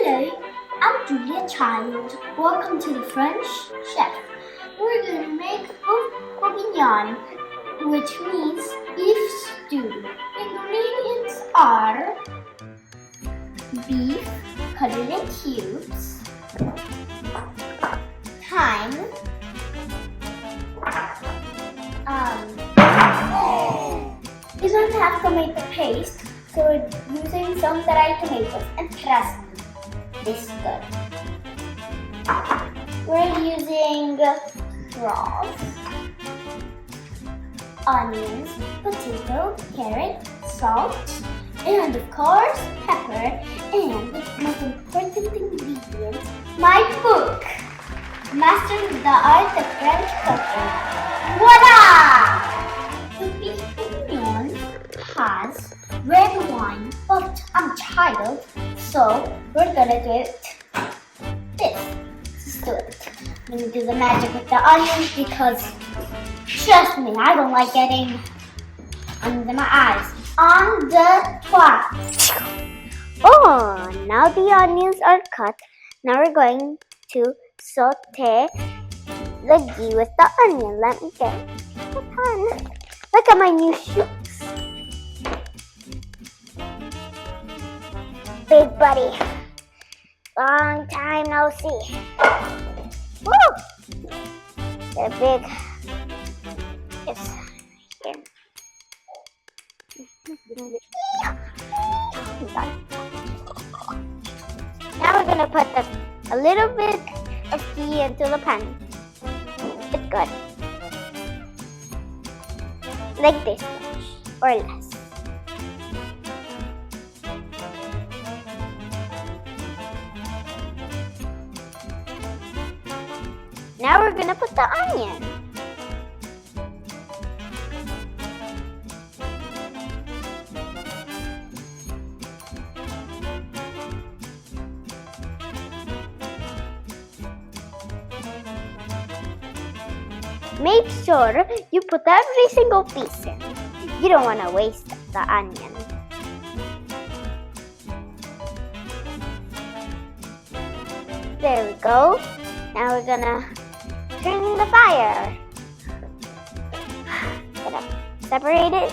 Hello, I'm Julia Child. Welcome to the French Chef. We're going to make Boeuf Bourguignon, which means beef stew. Ingredients are beef cut in cubes, thyme, you don't have to make the paste, so we're using some dried tomatoes and parsley. This is good. We're using broth, onions, potato, carrot, salt, and of course pepper, and the most important ingredient, my book, Masters of the Art of French Cooking. Voila! The beef bourguignon has red wine, but I'm tired, so we're gonna do it Let's do it. I'm gonna do the magic with the onions because, trust me, I don't like getting under my eyes. On the top. Oh, now the onions are cut. Now we're going to saute the ghee with the onion. Let me get the pan. Look at my new shoes. Big buddy. Long time no see. Woo! They're big. It's here. Now we're gonna put a little bit of ghee into the pan. It's good. Like this much or less. Now we're gonna put the onion. Make sure you put every single piece in. You don't want to waste the onion. There we go. Now we're gonna turn the fire. Gonna separate it.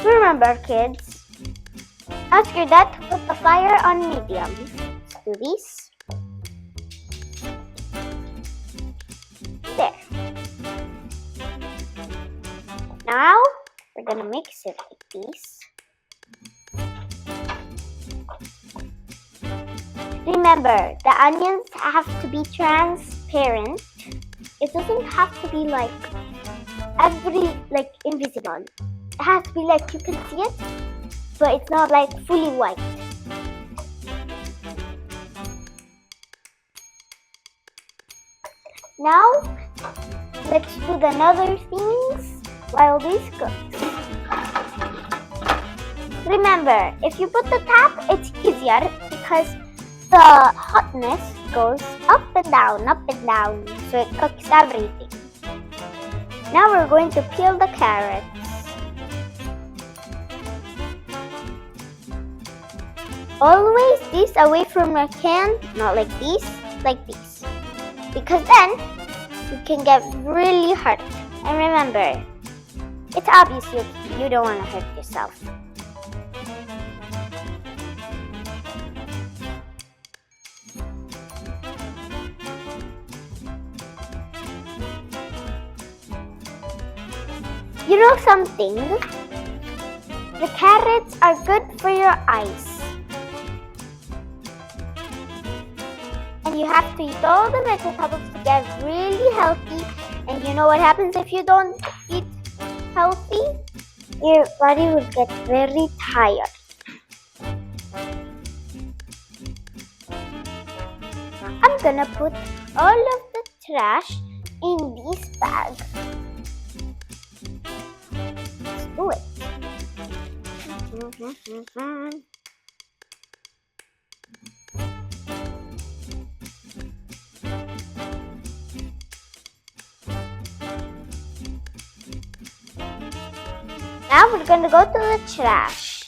Remember, kids, ask your dad to put the fire on medium. Let's do this. There. Now, we're gonna mix it like this. Remember, the onions have to be transparent. It doesn't have to be invisible. It has to be like you can see it, but it's not like fully white. Now, let's do the other things while this cooks. Remember, if you put the tap, it's easier because the hotness goes up and down, so it cooks everything. Now we're going to peel the carrots. Always this away from your can, not like this, like this. Because then, you can get really hurt. And remember, it's obvious you don't want to hurt yourself. You know something? The carrots are good for your eyes. And you have to eat all the vegetables to get really healthy. And you know what happens if you don't eat healthy? Your body will get very tired. I'm gonna put all of the trash in this bag. Let's do it. Now we're gonna go to the trash.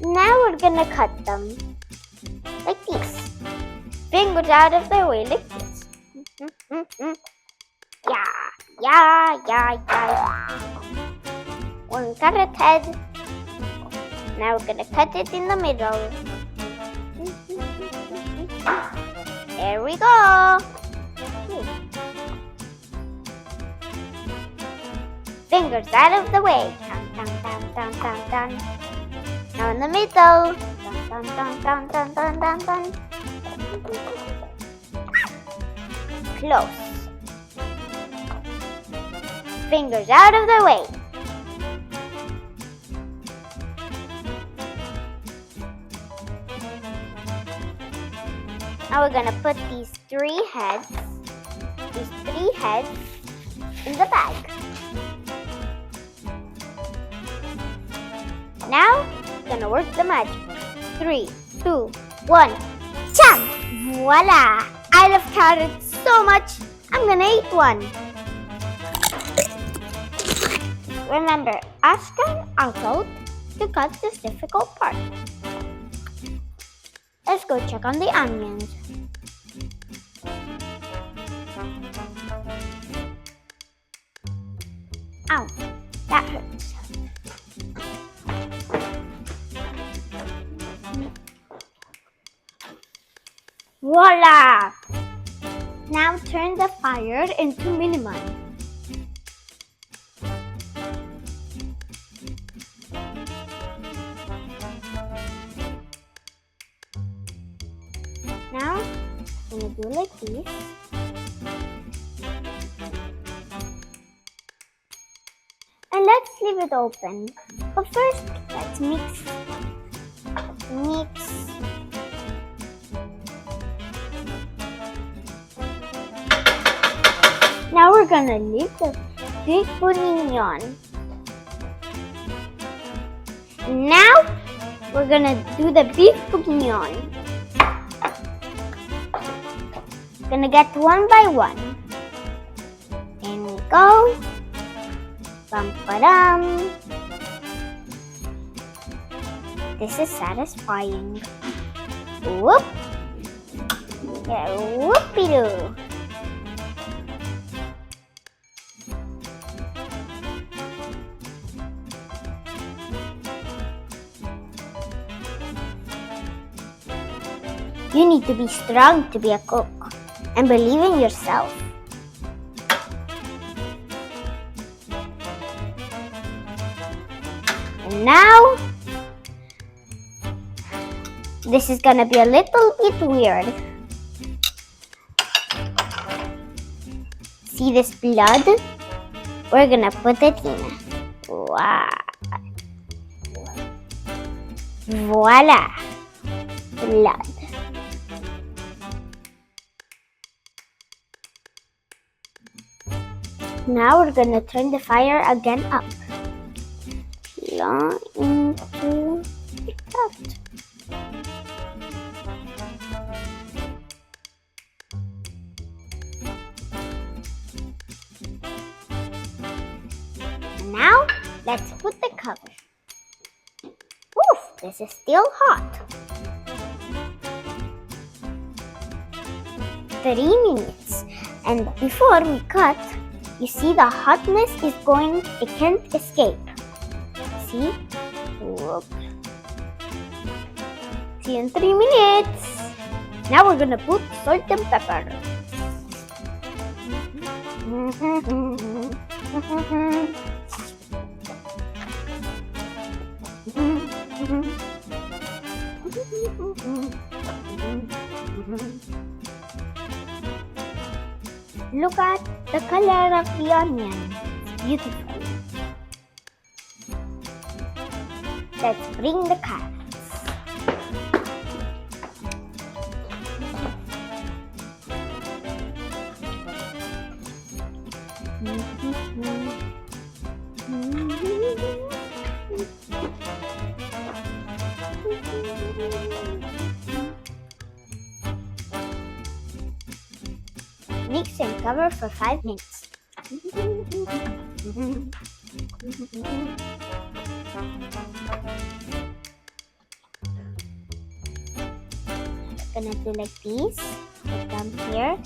Now we're gonna cut them like this. Fingers out of the way like this. Yeah. One carrot head. Now we're gonna cut it in the middle. There we go. Fingers out of the way. Dun. Now in the middle. Dun. Close. Fingers out of the way. Now we're gonna put these three heads in the bag. Now we're gonna work the magic. 3, 2, 1, cham! Voila! I love carrots so much, I'm gonna eat one. Remember, ask an uncle to cut this difficult part. Let's go check on the onions. Ow, that hurts. Voila! Now turn the fire into minimum. Now, I'm going to do like this. And let's leave it open. But first, let's mix. Now we're going to leave the Boeuf Bourguignon. Now, we're going to do the Boeuf Bourguignon. Gonna get one by one. In we go. Bum-ba-dum. This is satisfying. Whoop. Yeah, whoopie-doo. You need to be strong to be a cook. And believe in yourself. And now, this is gonna be a little bit weird. See this blood? We're gonna put it in. Wow. Voila. Blood. Now we're gonna turn the fire again up. Long into the pot. And now let's put the cover. Oof, this is still hot. 3 minutes. And before we cut, you see the hotness is going, it can't escape. See? Whoop. See you in 3 minutes. Now we're gonna put salt and pepper. Look at the color of the onion. It's beautiful. Let's bring the carrots. Mix and cover for 5 minutes. Gonna do like this. Put them here.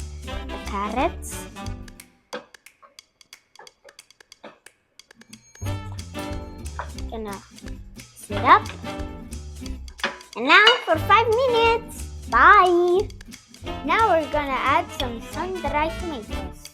The carrots. Gonna mix it up. And now for 5 minutes. Bye. Now we're gonna add some sun-dried tomatoes.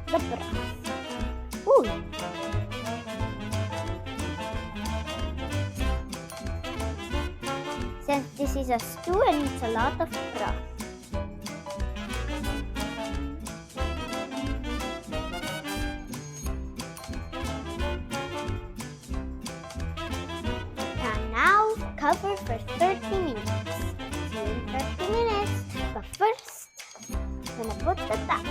The broth. Ooh. Since this is a stew and it's a lot of broth. And now cover for 30 minutes. See you in 30 minutes. But first, I'm gonna put the top.